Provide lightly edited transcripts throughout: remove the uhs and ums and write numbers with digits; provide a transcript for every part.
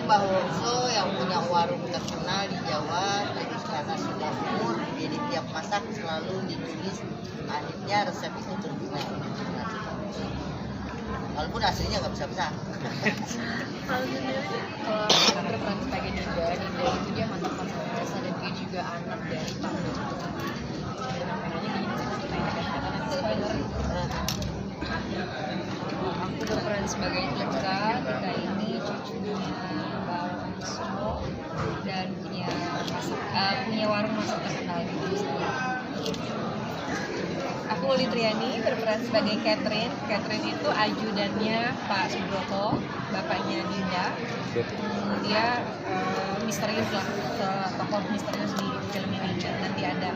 Mbah Wongso yang punya warung terkenal di Jawa, jadi karena sudah umur, jadi tiap masak selalu ditulis, akhirnya resep itu terkenal. Walaupun aslinya nggak bisa. Kalau aku berperan sebagai Ninda itu dia mantan rasa dan dia juga anak dari Pak Dodo. Spoiler. Aku berperan sebagai Tika. Tika ini cucunya Mbak Wongso dan punya warung masak terkenal di Indonesia. Aku Uli Triani berperan sebagai Catherine. Catherine itu ajudannya Pak Subroto, bapaknya Dinda. Dia misterius lah, tokoh misterius di film ini. Nanti ada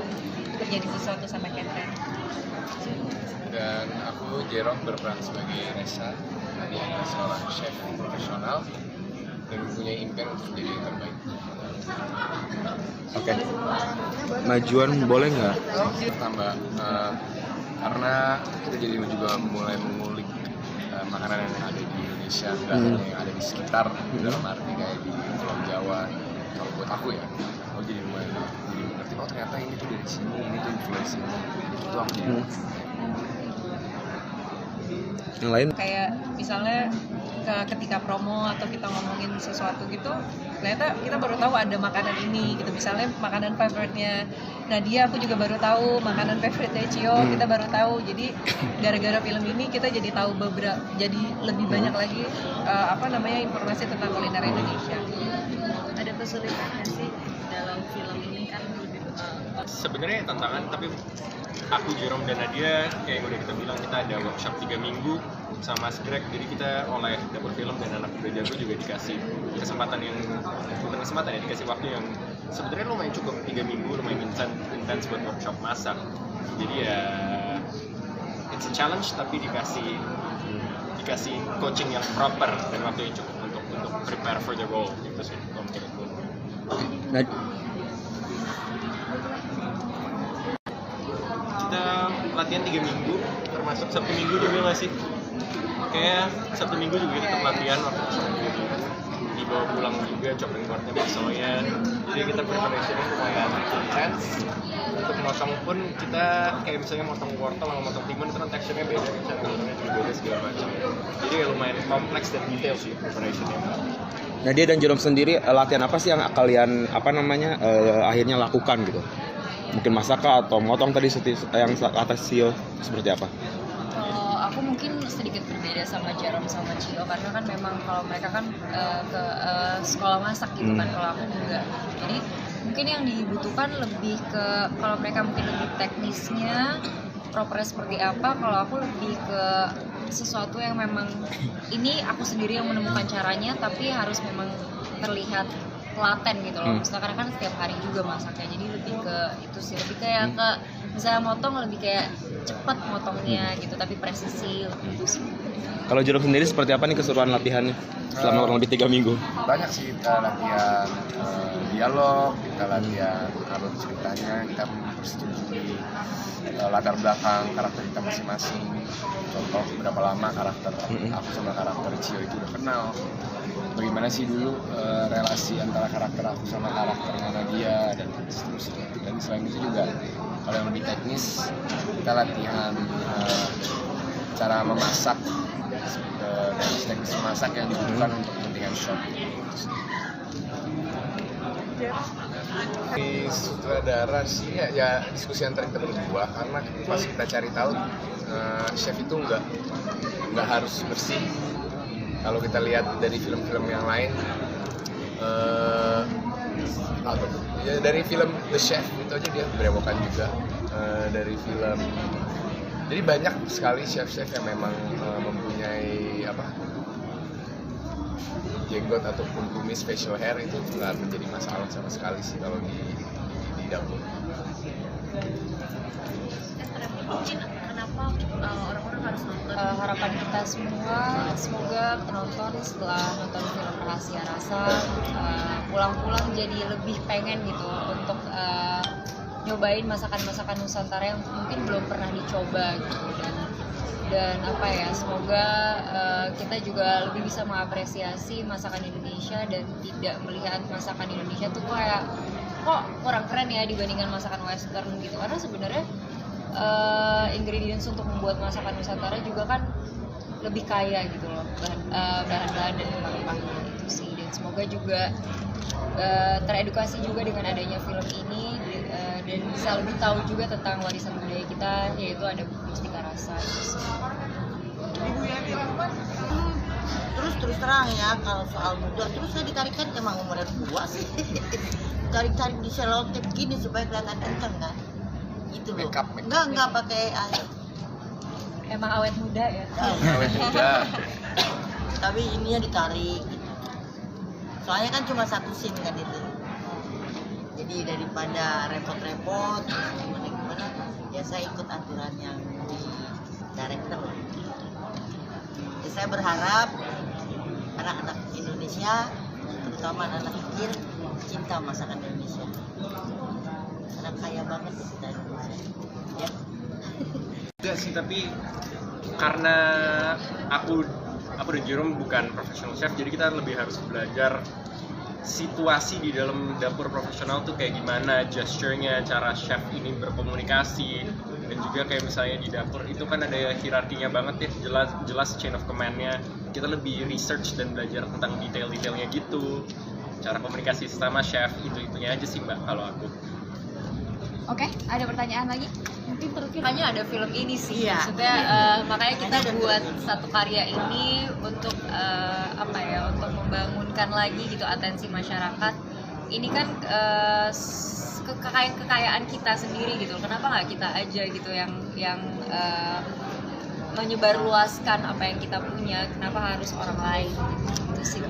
terjadi sesuatu sama Catherine. Dan aku Jerome berperan sebagai Reza. Dia adalah seorang chef profesional dan mempunyai impian untuk menjadi yang terbaik. Oke. Majuan boleh nggak? Tambah karena kita jadi juga mulai mengulik makanan yang ada di Indonesia dan yang ada di sekitar, dalam arti kayak di Pulau Jawa. Kalau buat aku ya, aku jadi mulai mengerti, oh ternyata ini tuh dari sini, ini tuh influence ini. Itu aku jadi Yang lain? Kayak misalnya ketika promo atau kita ngomongin sesuatu gitu, ternyata kita baru tahu ada makanan ini gitu. Misalnya makanan favoritnya Nadia, aku juga baru tahu. Makanan favoritnya Cio, kita baru tahu. Jadi gara-gara film ini kita jadi tahu jadi lebih banyak lagi informasi tentang kuliner Indonesia. Ada kesulitan nggak sih dalam film ini kan lebih sebenarnya tantangan, tapi aku Jerome dan Nadia kayak yang udah kita bilang, kita ada workshop 3 minggu sama Mas Greg, jadi kita oleh dapur film dan anak muda jago juga dikasih kesempatan dikasih waktu yang sebenarnya lumayan cukup. 3 minggu lumayan intens buat workshop masak, jadi ya it's a challenge, tapi dikasih coaching yang proper dan waktu yang cukup untuk prepare for the role gitu sih kalau menurutku. Nah, kita latihan 3 minggu, termasuk Sabtu Minggu juga nggak sih? Kayak Sabtu Minggu juga kita latihan waktu itu dibawa pulang juga chopping boardnya baksonya. Jadi kita preparationnya lumayan intens. Untuk motong pun kita kayak misalnya motong wortel sama motong timun itu kan teksturnya beda, cara motongnya juga beda segala macam. Jadi lumayan kompleks dan detail sih preparationnya. Nadia dan Jerome sendiri latihan apa sih yang kalian akhirnya lakukan gitu? Mungkin masak atau motong tadi yang atas Cio seperti apa? Kalau aku mungkin sedikit berbeda sama Jerome sama Cio, karena kan memang kalau mereka kan ke sekolah masak gitu kan, kalau aku enggak. Jadi mungkin yang dibutuhkan lebih ke, kalau mereka mungkin lebih teknisnya propernya seperti apa, kalau aku lebih ke sesuatu yang memang ini aku sendiri yang menemukan caranya, tapi harus memang terlihat telaten gitu loh. Misalnya kan setiap hari juga masaknya, jadi lebih ke itu sih, lebih kayak ke misalnya motong lebih kayak cepat motongnya gitu, tapi presisi gitu sih. Kalau Jerome sendiri seperti apa nih keseruan latihannya selama kurang lebih 3 minggu? Banyak sih, kita latihan dialog, kita latihan alur ceritanya, kita mempersetujui latar belakang karakter kita masing-masing. Contoh berapa lama karakter aku sama karakter Cio itu udah kenal, bagaimana sih dulu relasi antara karakter aku sama karakter Nadia dan seterusnya. Dan selain itu juga kalau yang lebih teknis, kita latihan cara memasak, teknis memasak yang dibutuhkan untuk kepentingan shot. Di sutradara sih ya diskusi antara kita berdua, karena pas kita cari tahu chef itu nggak harus bersih. Kalau kita lihat dari film-film yang lain, dari film The Chef itu aja dia berewokan juga, dari film. Jadi banyak sekali chef-chef yang memang mempunyai jenggot ataupun kumis, facial hair, itu nggak menjadi masalah sama sekali sih kalau di dapur. Kenapa orang-orang harus nonton? Harapan kita semua, semoga penonton setelah nonton film Rahasia Rasa pulang-pulang jadi lebih pengen gitu untuk nyobain masakan-masakan Nusantara yang mungkin belum pernah dicoba gitu. Dan Dan apa ya, semoga kita juga lebih bisa mengapresiasi masakan Indonesia dan tidak melihat masakan Indonesia tuh kayak kok kurang keren ya dibandingkan masakan Western gitu. Karena sebenarnya ingredients untuk membuat masakan Nusantara juga kan lebih kaya gitu loh, bahan-bahan dan rempah-rempahnya itu sih. Dan semoga juga teredukasi juga dengan adanya film ini dan bisa lebih tahu juga tentang warisan budaya kita, yaitu ada Mustika Rasa gitu sih. Terus terang ya, kalau soal muda terus saya ditarikan emang umurnya tua sih. Tarik-tarik di selotip gini supaya kelihatan kenceng kan, itu loh. Makeup. Nggak pakai air. Emang awet muda ya. Awet muda. Tapi ininya ditarik gitu. Soalnya kan cuma satu scene kan itu. Jadi daripada repot-repot gimana ya saya ikut aturan yang di director. Ya, saya berharap anak-anak Indonesia, terutama anak-anak kecil, cinta masakan Indonesia. Karena kaya banget kita Indonesia. Ya. Enggak sih, tapi karena aku dan Jerome bukan professional chef, jadi kita lebih harus belajar situasi di dalam dapur profesional tuh kayak gimana, gesture-nya, cara chef ini berkomunikasi, dan juga kayak misalnya di dapur itu kan ada hierarkinya banget ya, jelas chain of command-nya. Kita lebih research dan belajar tentang detail-detailnya gitu, cara komunikasi sama chef, itu-itunya aja sih Mbak kalau aku. Oke, ada pertanyaan lagi? Mungkin terus Makanya ada film ini sih, Iya. maksudnya makanya kita buat satu karya ini untuk apa ya, untuk membangunkan lagi gitu atensi masyarakat. Ini kan kekayaan kita sendiri gitu. Kenapa nggak kita aja gitu yang menyebarluaskan apa yang kita punya? Kenapa harus orang lain? Itu sih.